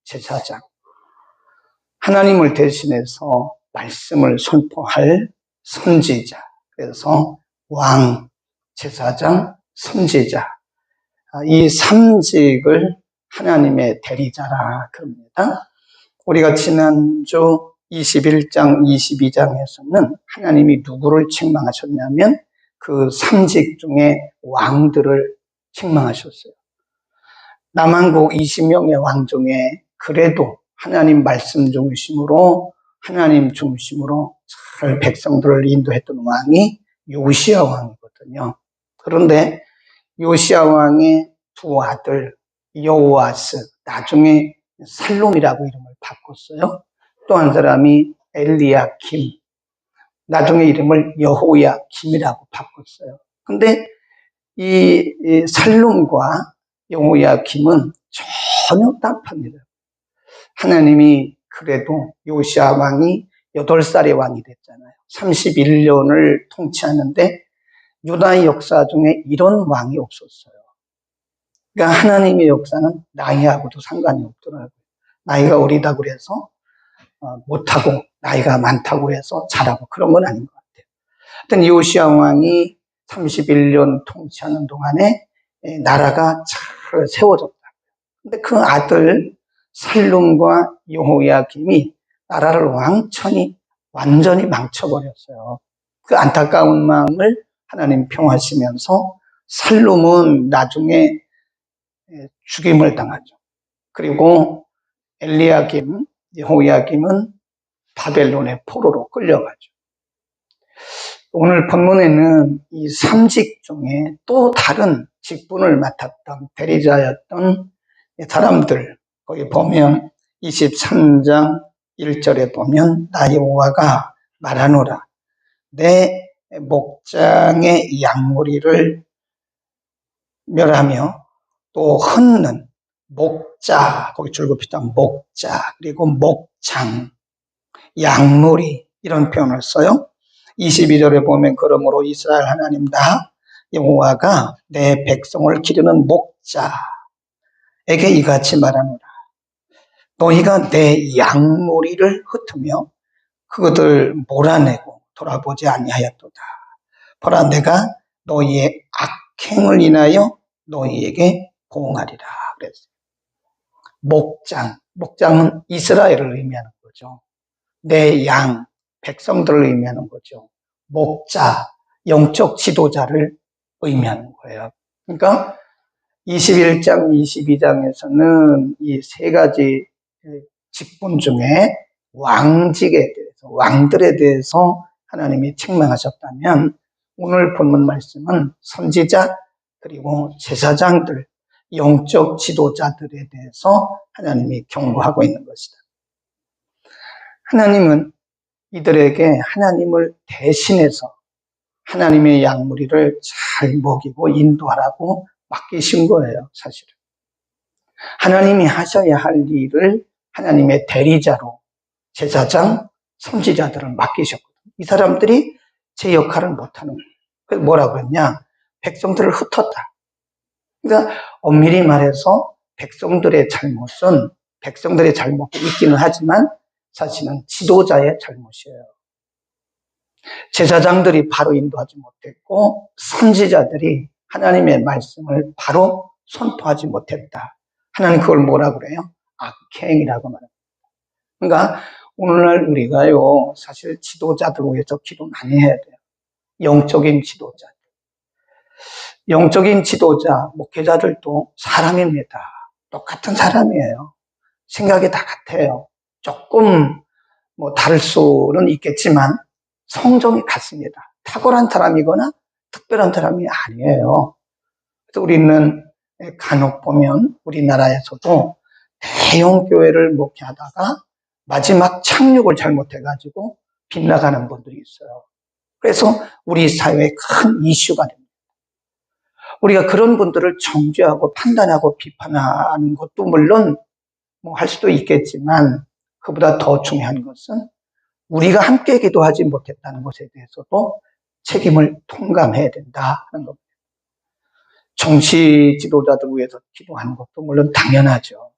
제사장, 하나님을 대신해서 말씀을 선포할 선지자, 그래서 왕, 제사장, 선지자, 이 삼직을 하나님의 대리자라 그럽니다. 우리가 지난주 21장, 22장에서는 하나님이 누구를 책망하셨냐면 그 삼직 중에 왕들을 책망하셨어요. 남한국 20명의 왕 중에 그래도 하나님 말씀 중심으로 하나님 중심으로 잘 백성들을 인도했던 왕이 요시야 왕이거든요. 그런데 요시야 왕의 두 아들 여호아스, 나중에 살롬이라고 이름을 바꿨어요. 또 한 사람이 엘리야김, 나중에 이름을 여호야김이라고 바꿨어요. 근데 이 살롬과 여호야김은 전혀 다릅니다. 하나님이 그래도 요시야 왕이 8살의 왕이 됐잖아요. 31년을 통치하는데 유다의 역사 중에 이런 왕이 없었어요. 그러니까 하나님의 역사는 나이하고도 상관이 없더라고요. 나이가 어리다고 그래서 못하고 나이가 많다고 해서 잘하고 그런 건 아닌 것 같아요. 하여튼 요시야 왕이 31년 통치하는 동안에 나라가 잘 세워졌다. 근데 그 아들 살룸과 여호야김이 나라를 완전히 망쳐버렸어요. 그 안타까운 마음을 하나님 평하시면서 살룸은 나중에 죽임을 당하죠. 그리고 엘리야김, 여호야김은 바벨론의 포로로 끌려가죠. 오늘 본문에는 이 삼직 중에 또 다른 직분을 맡았던 대리자였던 사람들, 거기 보면 23장 1절에 보면 나 여호와가 말하노라 내 목장의 양무리를 멸하며 또 흩는 목자, 거기 줄급했던 목자, 그리고 목장, 양무리 이런 표현을 써요. 22절에 보면 그러므로 이스라엘 하나님 나 여호와가 내 백성을 기르는 목자에게 이같이 말하노라. 너희가 내 양무리를 흩으며 그것을 몰아내고 돌아보지 아니하였도다. 보라 내가 너희의 악행을 인하여 너희에게 보응하리라 그랬어요. 목장은 이스라엘을 의미하는 거죠. 내 양, 백성들을 의미하는 거죠. 목자, 영적 지도자를 의미하는 거예요. 그러니까 21장, 22장에서는 이 세 가지 직분 중에 왕직에 대해서, 왕들에 대해서 하나님이 책망하셨다면 오늘 본문 말씀은 선지자 그리고 제사장들, 영적 지도자들에 대해서 하나님이 경고하고 있는 것이다. 하나님은 이들에게 하나님을 대신해서 하나님의 양무리를 잘 먹이고 인도하라고 맡기신 거예요, 사실은. 하나님이 하셔야 할 일을 하나님의 대리자로 제사장, 선지자들을 맡기셨거든요. 이 사람들이 제 역할을 못하는 거예요. 그래서 뭐라고 했냐? 백성들을 흩었다. 그러니까 엄밀히 말해서 백성들의 잘못은 백성들의 잘못도 있기는 하지만 사실은 지도자의 잘못이에요. 제사장들이 바로 인도하지 못했고 선지자들이 하나님의 말씀을 바로 선포하지 못했다. 하나님 그걸 뭐라 그래요? 악행이라고 말합니다. 그러니까 오늘날 우리가요 사실 지도자들을 위해서 기도 많이 해야 돼요. 영적인 지도자들. 영적인 지도자, 목회자들도 사람입니다. 똑같은 사람이에요. 생각이 다 같아요. 조금 다를 수는 있겠지만 성정이 같습니다. 탁월한 사람이거나 특별한 사람이 아니에요. 그래서 우리는 간혹 보면 우리나라에서도 대형 교회를 목회하다가 마지막 착륙을 잘못해가지고 빗나가는 분들이 있어요. 그래서 우리 사회에 큰 이슈가 됩니다. 우리가 그런 분들을 정죄하고 판단하고 비판하는 것도 물론 할 수도 있겠지만 그보다 더 중요한 것은 우리가 함께 기도하지 못했다는 것에 대해서도 책임을 통감해야 된다 하는 겁니다. 정치 지도자들 위해서 기도하는 것도 물론 당연하죠.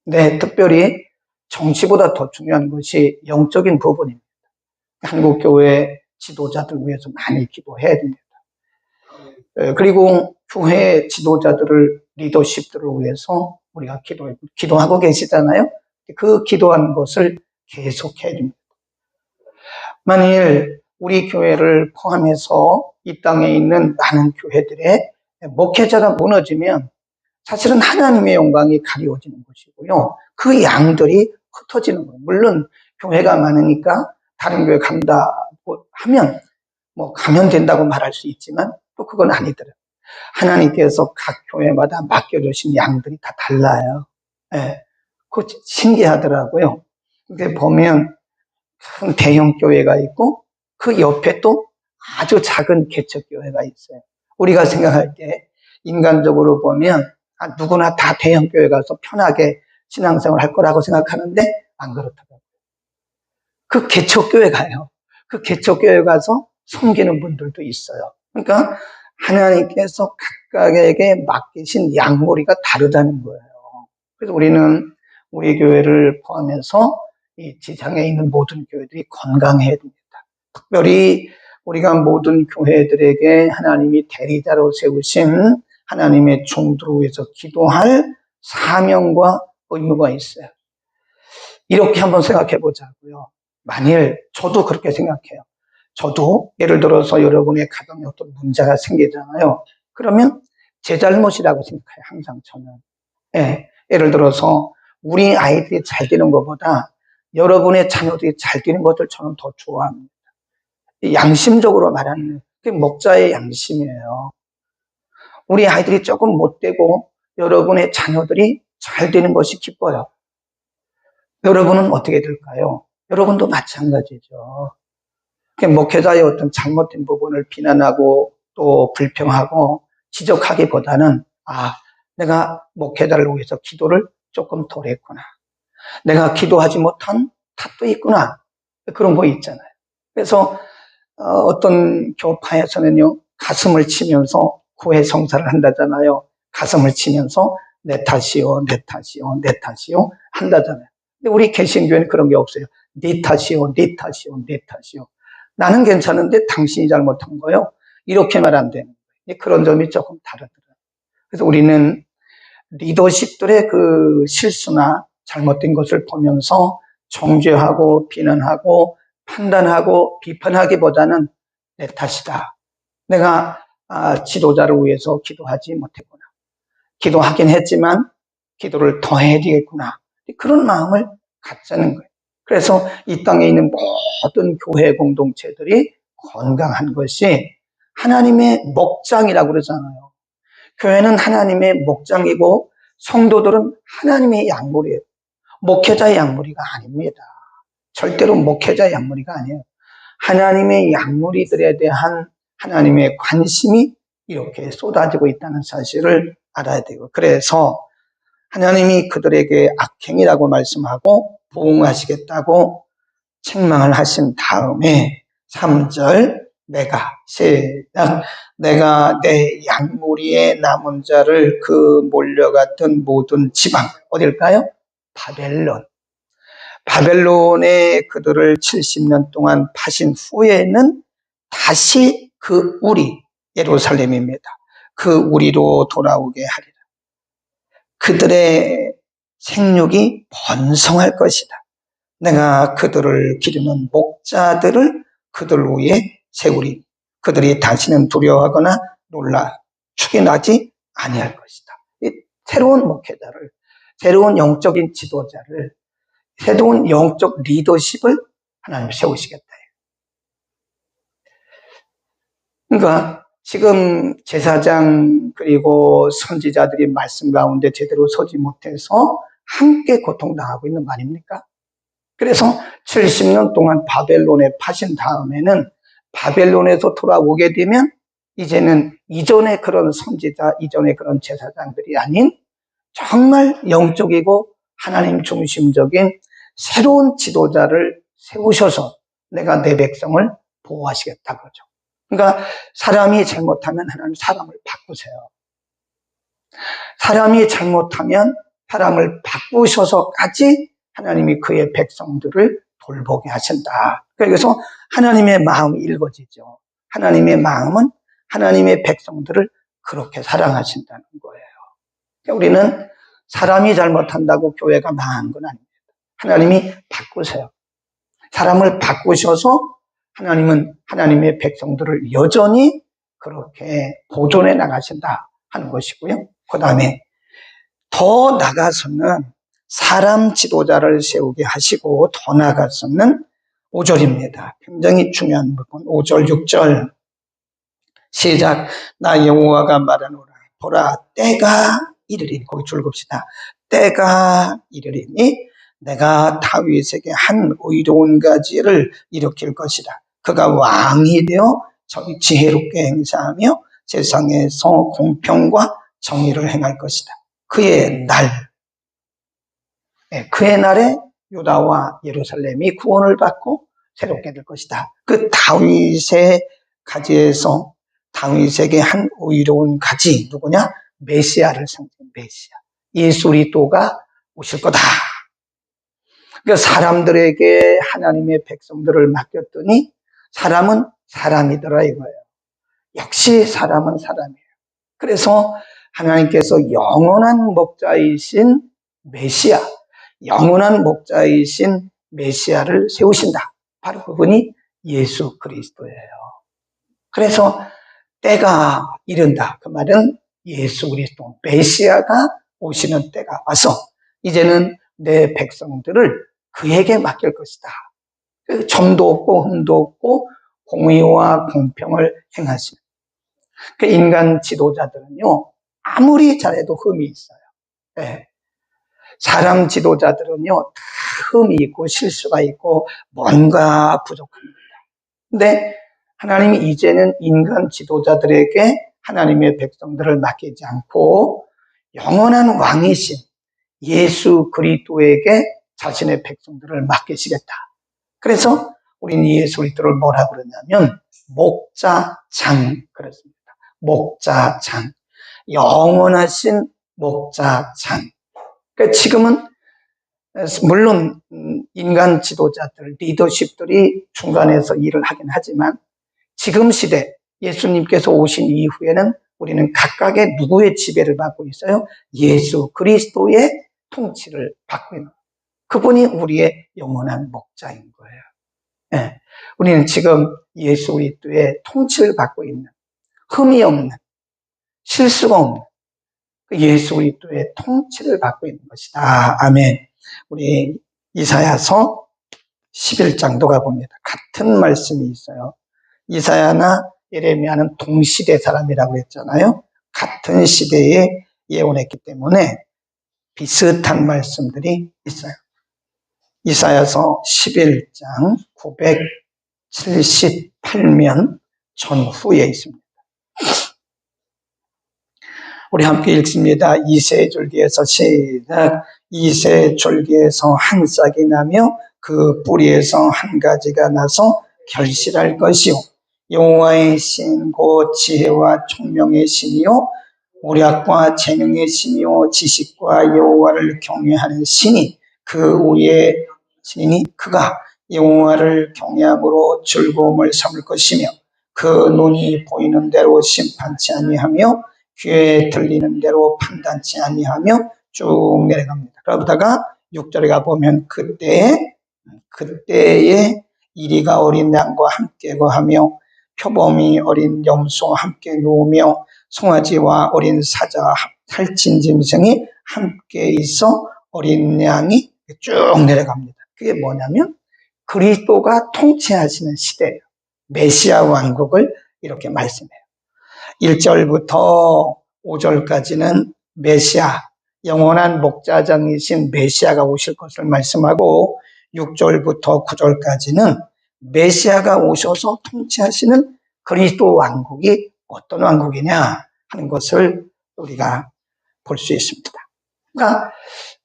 네, 특별히 정치보다 더 중요한 것이 영적인 부분입니다. 한국 교회 지도자들 위해서 많이 기도해야 됩니다. 그리고 교회 지도자들을 리더십들을 위해서 우리가 기도하고 계시잖아요. 그 기도하는 것을 계속해야 됩니다. 만일 우리 교회를 포함해서 이 땅에 있는 많은 교회들의 목회자가 무너지면 사실은 하나님의 영광이 가리워지는 것이고요. 그 양들이 흩어지는 거예요. 물론 교회가 많으니까 다른 교회 간다고 하면 가면 된다고 말할 수 있지만 또 그건 아니더라고요. 하나님께서 각 교회마다 맡겨주신 양들이 다 달라요. 예. 그거 신기하더라고요. 근데 보면 큰 대형 교회가 있고 그 옆에 또 아주 작은 개척교회가 있어요. 우리가 생각할 때 인간적으로 보면 누구나 다 대형 교회 가서 편하게 신앙생활 할 거라고 생각하는데 안 그렇더라고요. 그 개척교회 가요. 그 개척교회 가서 섬기는 분들도 있어요. 그러니까 하나님께서 각각에게 맡기신 양무리가 다르다는 거예요. 그래서 우리는 우리 교회를 포함해서 이 지상에 있는 모든 교회들이 건강해야 됩니다. 특별히 우리가 모든 교회들에게 하나님이 대리자로 세우신 하나님의 종들을 위해서 기도할 사명과 의무가 있어요. 이렇게 한번 생각해 보자고요. 만일 저도 그렇게 생각해요. 저도 예를 들어서 여러분의 가정에 어떤 문제가 생기잖아요. 그러면 제 잘못이라고 생각해요. 항상 저는. 예를 들어서 우리 아이들이 잘 되는 것보다 여러분의 자녀들이 잘 되는 것을 저는 더 좋아합니다. 양심적으로 말하는 게 목자의 양심이에요. 우리 아이들이 조금 못되고 여러분의 자녀들이 잘 되는 것이 기뻐요. 여러분은 어떻게 될까요? 여러분도 마찬가지죠. 목회자의 어떤 잘못된 부분을 비난하고 또 불평하고 지적하기보다는 내가 목회자를 위해서 기도를 조금 덜 했구나. 내가 기도하지 못한 탓도 있구나. 그런 거 있잖아요. 그래서 어떤 교파에서는요, 가슴을 치면서 구애 성사를 한다잖아요. 가슴을 치면서 내 탓이요, 내 탓이요, 내 탓이요 한다잖아요. 근데 우리 개신교회는 그런 게 없어요. 네 탓이요, 네 탓이요, 네 탓이요. 나는 괜찮은데 당신이 잘못한 거요. 이렇게 말 안 되는 거예요. 그런 점이 조금 다르더라고요. 그래서 우리는 리더십들의 그 실수나 잘못된 것을 보면서 정죄하고 비난하고 판단하고 비판하기보다는 내 탓이다. 내가 지도자를 위해서 기도하지 못했구나. 기도하긴 했지만 기도를 더 해야 되겠구나. 그런 마음을 갖자는 거예요. 그래서 이 땅에 있는 모든 교회 공동체들이 건강한 것이 하나님의 목장이라고 그러잖아요. 교회는 하나님의 목장이고 성도들은 하나님의 양무리예요. 목회자의 양무리가 아닙니다. 절대로 목회자의 양무리가 아니에요. 하나님의 양무리들에 대한 하나님의 관심이 이렇게 쏟아지고 있다는 사실을 알아야 되고, 그래서 하나님이 그들에게 악행이라고 말씀하고 보응하시겠다고 책망을 하신 다음에 3절 내가 내 양무리의 남은 자를 그 몰려갔던 모든 지방 어딜까요? 바벨론에 그들을 70년 동안 파신 후에는 다시 그 우리 예루살렘입니다. 그 우리로 돌아오게 하리라. 그들의 생육이 번성할 것이다. 내가 그들을 기르는 목자들을 그들 위에 세우리. 그들이 다시는 두려워하거나 놀라 축인하지 아니할 것이다. 이 새로운 목회자를, 새로운 영적인 지도자를, 새로운 영적 리더십을 하나님 세우시겠다. 그러니까 지금 제사장 그리고 선지자들이 말씀 가운데 제대로 서지 못해서 함께 고통당하고 있는 거 아닙니까? 그래서 70년 동안 바벨론에 파신 다음에는 바벨론에서 돌아오게 되면 이제는 이전의 그런 선지자, 이전의 그런 제사장들이 아닌 정말 영적이고 하나님 중심적인 새로운 지도자를 세우셔서 내가 내 백성을 보호하시겠다 그러죠. 그러니까 사람이 잘못하면 하나님 사람을 바꾸세요. 사람이 잘못하면 사람을 바꾸셔서까지 하나님이 그의 백성들을 돌보게 하신다. 그래서 하나님의 마음이 읽어지죠. 하나님의 마음은 하나님의 백성들을 그렇게 사랑하신다는 거예요. 우리는 사람이 잘못한다고 교회가 망한 건 아닙니다. 하나님이 바꾸세요. 사람을 바꾸셔서 하나님은 하나님의 백성들을 여전히 그렇게 보존해 나가신다 하는 것이고요. 그 다음에 더 나가서는 사람 지도자를 세우게 하시고 더 나가서는 5절입니다. 굉장히 중요한 부분. 5절, 6절 시작. 나 여호와가 말하노라. 보라, 때가 이르리니. 거기 줄급시다. 때가 이르리니 내가 다윗에게 한 의로운 가지를 일으킬 것이다. 그가 왕이 되어 지혜롭게 행사하며 세상에서 공평과 정의를 행할 것이다. 그의 날에 유다와 예루살렘이 구원을 받고 새롭게 될 것이다. 그 다윗의 가지에서 다윗에게 한 의로운 가지, 누구냐? 메시아를 상징하는 메시아. 예수 그리스도가 오실 거다. 그러니까 사람들에게 하나님의 백성들을 맡겼더니 사람은 사람이더라 이거예요. 역시 사람은 사람이에요. 그래서 하나님께서 영원한 목자이신 메시아, 영원한 목자이신 메시아를 세우신다. 바로 그분이 예수 그리스도예요. 그래서 때가 이른다. 그 말은 예수 그리스도 메시아가 오시는 때가 와서 이제는 내 백성들을 그에게 맡길 것이다. 점도 없고 흠도 없고 공의와 공평을 행하시는 그 인간 지도자들은요, 아무리 잘해도 흠이 있어요. 네. 사람 지도자들은요, 다 흠이 있고 실수가 있고 뭔가 부족합니다. 근데 하나님이 이제는 인간 지도자들에게 하나님의 백성들을 맡기지 않고 영원한 왕이신 예수 그리스도에게 자신의 백성들을 맡기시겠다. 그래서 우리는 예수 그리스도를 뭐라 그러냐면 목자장 그렇습니다. 목자장, 영원하신 목자장. 그러니까 지금은 물론 인간 지도자들, 리더십들이 중간에서 일을 하긴 하지만 지금 시대 예수님께서 오신 이후에는 우리는 각각의 누구의 지배를 받고 있어요? 예수 그리스도의 통치를 받고 있는, 그분이 우리의 영원한 목자인 거예요. 네. 우리는 지금 예수 그리스도의 통치를 받고 있는, 흠이 없는, 실수가 없는 예수 그리스도의 통치를 받고 있는 것이다. 아멘. 우리 이사야서 11장도 가봅니다. 같은 말씀이 있어요. 이사야나 예레미야는 동시대 사람이라고 했잖아요. 같은 시대에 예언했기 때문에 비슷한 말씀들이 있어요. 이사야서 11장 978면 전후에 있습니다. 우리 함께 읽습니다. 이새 줄기에서 시작. 이새 줄기에서 한 싹이 나며 그 뿌리에서 한 가지가 나서 결실할 것이요. 여호와의 신 곧 지혜와 총명의 신이요 오략과 재능의 신이요 지식과 여호와를 경외하는 신이 그 위에 신이니 그가 여호와를 경외함으로 즐거움을 삼을 것이며 그 눈이 보이는 대로 심판치 아니하며 귀에 들리는 대로 판단치 아니하며 쭉 내려갑니다. 그러다가 6절에 가보면 그때에 이리가 어린 양과 함께 거하며 표범이 어린 염소와 함께 누우며 송아지와 어린 사자와 살찐 짐승이 함께 있어 어린 양이 쭉 내려갑니다. 그게 뭐냐면 그리스도가 통치하시는 시대예요. 메시아 왕국을 이렇게 말씀해요. 1절부터 5절까지는 메시아, 영원한 목자장이신 메시아가 오실 것을 말씀하고 6절부터 9절까지는 메시아가 오셔서 통치하시는 그리스도 왕국이 어떤 왕국이냐 하는 것을 우리가 볼 수 있습니다. 그러니까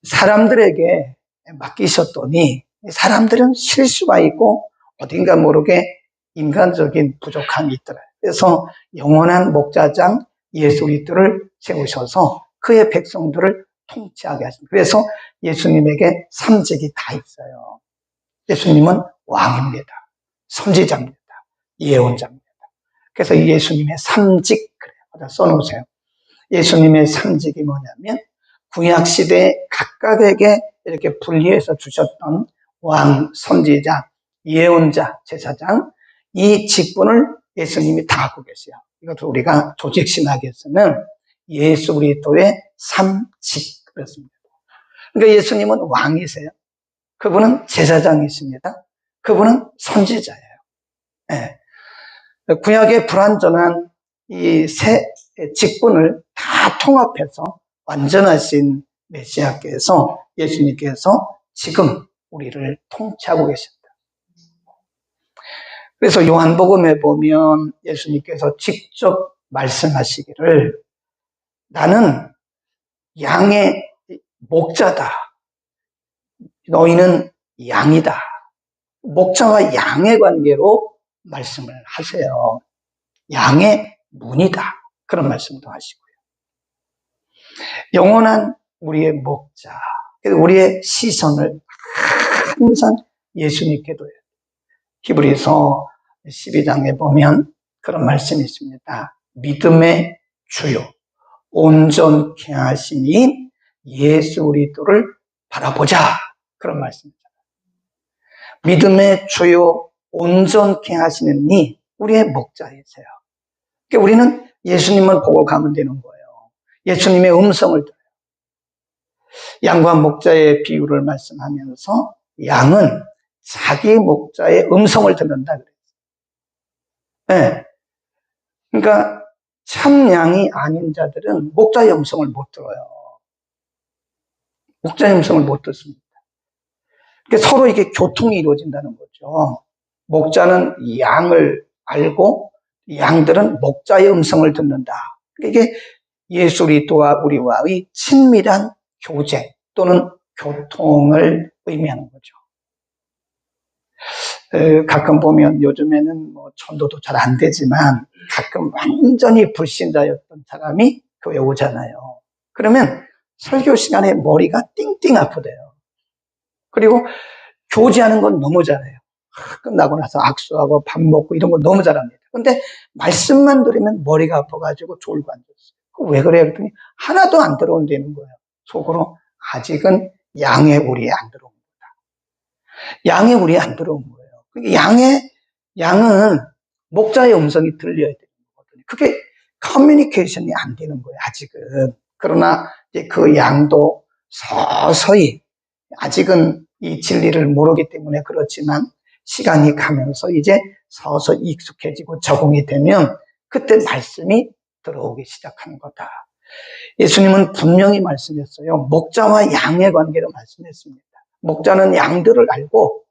사람들에게 맡기셨더니 사람들은 실수가 있고 어딘가 모르게 인간적인 부족함이 있더라. 그래서 영원한 목자장 예수 그리스도를 세우셔서 그의 백성들을 통치하게 하십니다. 그래서 예수님에게 삼직이 다 있어요. 예수님은 왕입니다. 선지자입니다. 예언자입니다. 그래서 예수님의 삼직, 그래요. 써놓으세요. 예수님의 삼직이 뭐냐면 구약시대 각각에게 이렇게 분리해서 주셨던 왕, 선지자, 예언자, 제사장, 이 직분을 예수님이 다 하고 계세요. 이것을 우리가 조직신학에서는 예수 그리스도의 삼직 그렇습니다. 그러니까 예수님은 왕이세요. 그분은 제사장이십니다. 그분은 선지자예요. 네. 구약의 불완전한 이 세 직분을 다 통합해서 완전하신 메시아께서, 예수님께서 지금 우리를 통치하고 계십니다. 그래서 요한복음에 보면 예수님께서 직접 말씀하시기를 나는 양의 목자다. 너희는 양이다. 목자와 양의 관계로 말씀을 하세요. 양의 문이다. 그런 말씀도 하시고요. 영원한 우리의 목자, 우리의 시선을 항상 예수님께 둬야 돼요. 히브리서 12장에 보면 그런 말씀이 있습니다. 믿음의 주요 온전케 하신 이 예수 그리스도를 바라보자. 그런 말씀입니다. 믿음의 주요 온전케 하시는 이 우리의 목자이세요. 그러니까 우리는 예수님을 보고 가면 되는 거예요. 예수님의 음성을 들어요. 양과 목자의 비유를 말씀하면서 양은 자기 목자의 음성을 듣는다 그래요. 네. 그러니까 참 양이 아닌 자들은 목자의 음성을 못 들어요. 목자의 음성을 못 듣습니다. 그러니까 서로 이게 교통이 이루어진다는 거죠. 목자는 양을 알고 양들은 목자의 음성을 듣는다. 이게 예수 그리스도와 우리와의 친밀한 교제 또는 교통을 의미하는 거죠. 가끔 보면 요즘에는 뭐 전도도 잘 안 되지만 가끔 완전히 불신자였던 사람이 교회 오잖아요. 그러면 설교 시간에 머리가 띵띵 아프대요. 그리고 교제하는 건 너무 잘해요. 끝나고 나서 악수하고 밥 먹고 이런 거 너무 잘합니다. 근데 말씀만 들으면 머리가 아파가지고 졸고 앉았어요. 왜 그래요? 그랬더니 하나도 안 들어온다는 거예요. 속으로 아직은 양의 우리에 안 들어온 거다. 양의 우리에 안 들어온 거예요. 그러니까 양은 목자의 음성이 들려야 되는 거거든요. 그게 커뮤니케이션이 안 되는 거예요. 아직은. 그러나 이제 그 양도 서서히 아직은 이 진리를 모르기 때문에 그렇지만 시간이 가면서 이제 서서히 익숙해지고 적응이 되면 그때 말씀이 들어오기 시작하는 거다. 예수님은 분명히 말씀했어요. 목자와 양의 관계로 말씀했습니다. 목자는 양들을 알고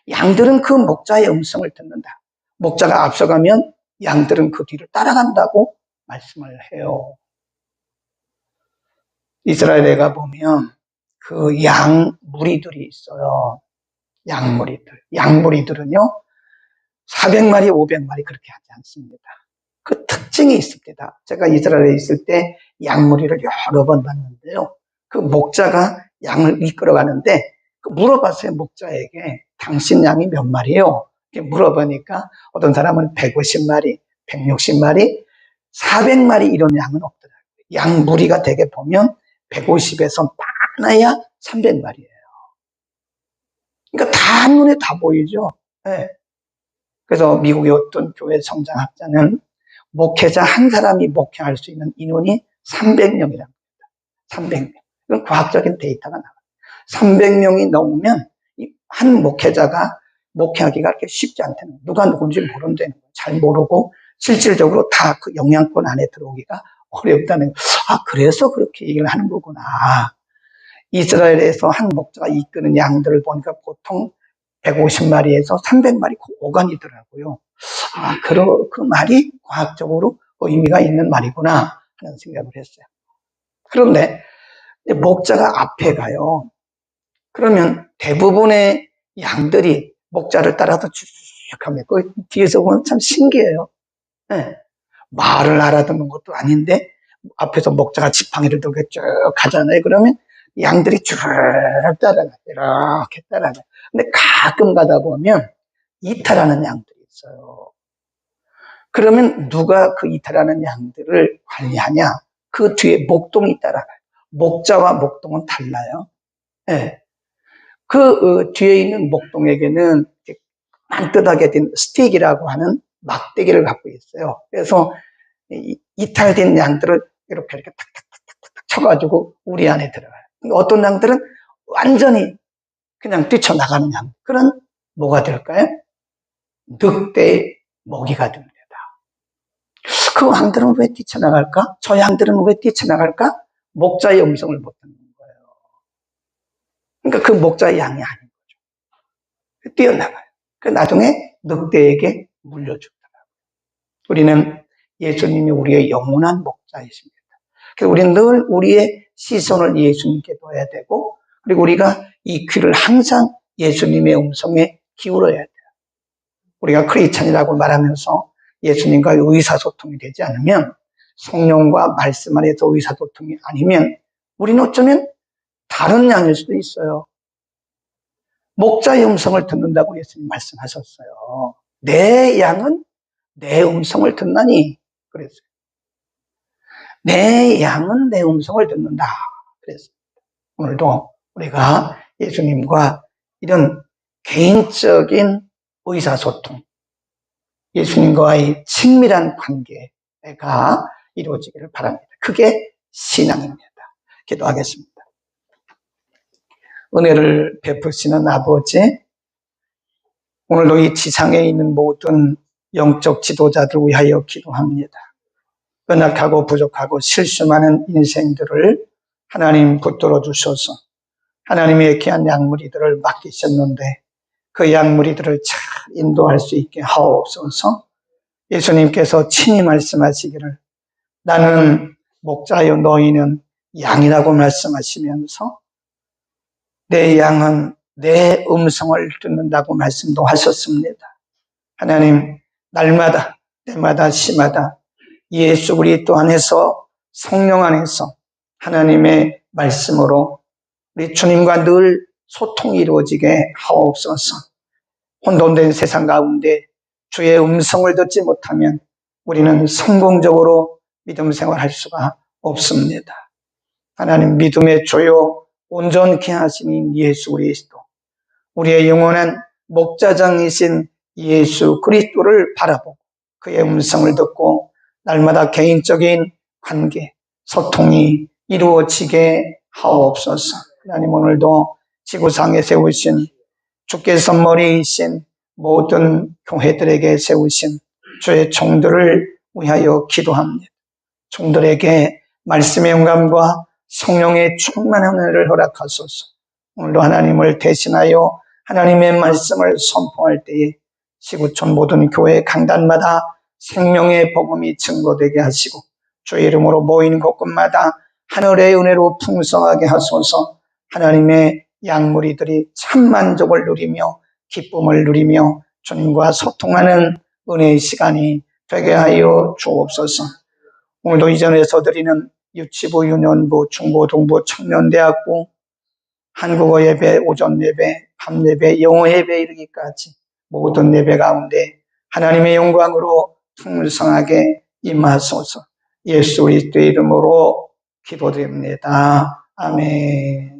양들은 그 목자의 음성을 듣는다. 목자가 앞서가면 양들은 그 뒤를 따라간다고 말씀을 해요. 이스라엘에 보면 그 양 무리들이 있어요. 양 무리들. 양 무리들은요, 400마리, 500마리 그렇게 하지 않습니다. 그 특징이 있습니다. 제가 이스라엘에 있을 때 양 무리를 여러 번 봤는데요. 그 목자가 양을 이끌어가는데 물어봤어요, 목자에게. 당신 양이 몇 마리요? 이렇게 물어보니까 어떤 사람은 150마리, 160마리, 400마리 이런 양은 없더라고요. 양 무리가 되게 보면 150에서 많아야 300마리예요. 그러니까 다 한눈에 다 보이죠. 네. 그래서 미국의 어떤 교회 성장학자는 목회자 한 사람이 목회할 수 있는 인원이 300명이랍니다. 300명. 이건 과학적인 데이터가 나와요. 300명이 넘으면 한 목회자가 목회하기가 그렇게 쉽지 않다는 거예요. 누가 누군지 모른다는 거예요. 잘 모르고 실질적으로 다 그 영향권 안에 들어오기가 어렵다는 거예요. 아, 그래서 그렇게 얘기를 하는 거구나. 이스라엘에서 한 목자가 이끄는 양들을 보니까 보통 150마리에서 300마리 오간이더라고요. 아, 그 말이 과학적으로 의미가 있는 말이구나 하는 생각을 했어요. 그런데 목자가 앞에 가요. 그러면 대부분의 양들이 목자를 따라서 쭉 가면 그 뒤에서 보면 참 신기해요. 네. 말을 알아듣는 것도 아닌데 앞에서 목자가 지팡이를 들고 쭉 가잖아요. 그러면 양들이 쭉 따라가요. 이렇게 따라가요. 근데 가끔 가다 보면 이탈하는 양들이 있어요. 그러면 누가 그 이탈하는 양들을 관리하냐? 그 뒤에 목동이 따라가요. 목자와 목동은 달라요. 네. 그 뒤에 있는 목동에게는 반듯하게 된 스틱이라고 하는 막대기를 갖고 있어요. 그래서 이탈된 양들을 이렇게 탁탁탁탁탁 쳐가지고 우리 안에 들어가요. 어떤 양들은 완전히 그냥 뛰쳐나가는 양. 그런 뭐가 될까요? 늑대의 먹이가 됩니다. 그 양들은 왜 뛰쳐나갈까? 저 양들은 왜 뛰쳐나갈까? 목자의 음성을 못 듣는 거예요. 그러니까 그 목자의 양이 아닌 거죠. 뛰어나가요. 그 나중에 늑대에게 물려주더라고요. 우리는 예수님이 우리의 영원한 목자이십니다. 그래서 우리는 늘 우리의 시선을 예수님께 둬야 되고, 그리고 우리가 이 귀를 항상 예수님의 음성에 기울여야 돼요. 우리가 크리스찬이라고 말하면서 예수님과 의사소통이 되지 않으면, 성령과 말씀 안에서 의사소통이 아니면 우리는 어쩌면 다른 양일 수도 있어요. 목자의 음성을 듣는다고 예수님 말씀하셨어요. 내 양은 내 음성을 듣나니 그랬어요. 내 양은 내 음성을 듣는다 그랬어요. 오늘도 우리가 예수님과 이런 개인적인 의사소통, 예수님과의 친밀한 관계가 이루어지기를 바랍니다. 그게 신앙입니다. 기도하겠습니다. 은혜를 베푸시는 아버지, 오늘도 이 지상에 있는 모든 영적 지도자들을 위하여 기도합니다. 연약하고 부족하고 실수 많은 인생들을 하나님 붙들어 주셔서 하나님의 귀한 양무리들을 맡기셨는데 그 양무리들을 잘 인도할 수 있게 하옵소서. 예수님께서 친히 말씀하시기를 나는 목자여 너희는 양이라고 말씀하시면서 내 양은 내 음성을 듣는다고 말씀도 하셨습니다. 하나님, 날마다 때마다 시마다 예수 그리스도 안에서 성령 안에서 하나님의 말씀으로 우리 주님과 늘 소통이 이루어지게 하옵소서. 혼돈된 세상 가운데 주의 음성을 듣지 못하면 우리는 성공적으로 믿음 생활할 수가 없습니다. 하나님, 믿음의 주요 온전케 하시는 예수 그리스도, 우리의 영원한 목자장이신 예수 그리스도를 바라보고 그의 음성을 듣고 날마다 개인적인 관계, 소통이 이루어지게 하옵소서. 하나님, 오늘도 지구상에 세우신 주께서 머리이신 모든 교회들에게 세우신 주의 종들을 위하여 기도합니다. 종들에게 말씀의 영감과 성령의 충만한 은혜를 허락하소서. 오늘도 하나님을 대신하여 하나님의 말씀을 선포할 때에 지구촌 모든 교회 강단마다 생명의 복음이 증거되게 하시고 주의 이름으로 모이는 곳곳마다 하늘의 은혜로 풍성하게 하소서. 하나님의 양무리들이 참 만족을 누리며 기쁨을 누리며 주님과 소통하는 은혜의 시간이 되게 하여 주옵소서. 오늘도 이전에서 드리는 유치부, 유년부, 중고등부, 청년대학부, 한국어 예배, 오전 예배, 밤 예배, 영어 예배 이르기까지 모든 예배 가운데 하나님의 영광으로 풍성하게 임하소서. 예수 그리스도의 이름으로 기도드립니다. 아멘.